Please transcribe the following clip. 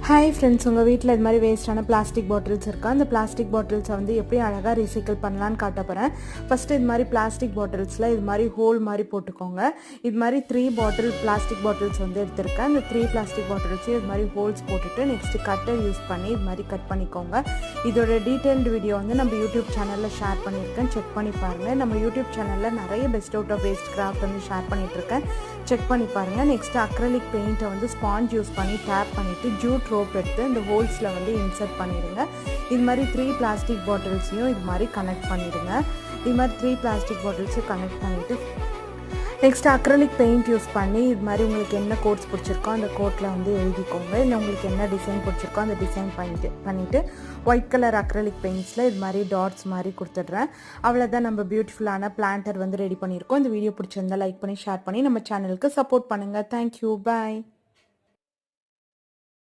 Hi friends, உங்கள் வீட்டில் இது மாதிரி வேஸ்ட்டான பிளாஸ்டிக் பாட்டில்ஸ் இருக்கா? அந்த பிளாஸ்டிக் பாட்டில்ஸை வந்து எப்படி அழகாக ரீசைக்கிள் பண்ணலான்னு காட்ட போகிறேன். ஃபஸ்ட்டு இது மாதிரி பிளாஸ்டிக் பாட்டில்ஸில் இது மாதிரி ஹோல் மாதிரி போட்டுக்கோங்க. இது மாதிரி 3 பாட்டில் பிளாஸ்டிக் பாட்டில்ஸ் வந்து எடுத்திருக்கேன். அந்த 3 பிளாஸ்டிக் பாட்டில்ஸையும் இது மாதிரி ஹோல்ஸ் போட்டுட்டு நெக்ஸ்ட்டு கட்டர் யூஸ் பண்ணி இது மாதிரி கட் பண்ணிக்கோங்க. இதோட டீட்டெயில்டு வீடியோ வந்து நம்ம யூடியூப் சேனலில் ஷேர் பண்ணியிருக்கேன், செக் பண்ணி பாருங்கள். நம்ம யூடியூப் சேனலில் நிறைய best out of waste craft வந்து ஷேர் பண்ணிகிட்ருக்கேன், செக் பண்ணி பாருங்கள். நெக்ஸ்ட்டு அக்ரலிக் பெயிண்ட்டை வந்து ஸ்பாஞ்ச் யூஸ் பண்ணி டேப் பண்ணிவிட்டு ஜூட் ரோப் எடுத்து இந்த ஹோல்ஸில் வந்து இன்சர்ட் பண்ணிடுங்க. இது மாதிரி 3 பிளாஸ்டிக் பாட்டில்ஸையும் இது மாதிரி கனெக்ட் பண்ணிடுங்க. இது மாதிரி 3 பிளாஸ்டிக் பாட்டில்ஸையும் கனெக்ட் பண்ணிவிட்டு நெக்ஸ்ட் அக்ரலிக் பெயிண்ட் யூஸ் பண்ணி இது மாதிரி உங்களுக்கு என்ன கோட்ஸ் பிடிச்சிருக்கோ அந்த கோட்டில் வந்து எழுதிக்கோங்க. இல்லை உங்களுக்கு என்ன டிசைன் பிடிச்சிருக்கோ அந்த டிசைன் பண்ணிவிட்டு ஒயிட் கலர் அக்ரலிக் பெயிண்ட்ஸில் இது மாதிரி டாட்ஸ் மாதிரி கொடுத்துட்றேன். அவ்வளோதான், நம்ம பியூட்டிஃபுல்லான பிளான்டர் வந்து ரெடி பண்ணியிருக்கோம். இந்த வீடியோ பிடிச்சிருந்தா லைக் பண்ணி ஷேர் பண்ணி நம்ம சேனலுக்கு சப்போர்ட் பண்ணுங்கள். தேங்க்யூ, பாய்.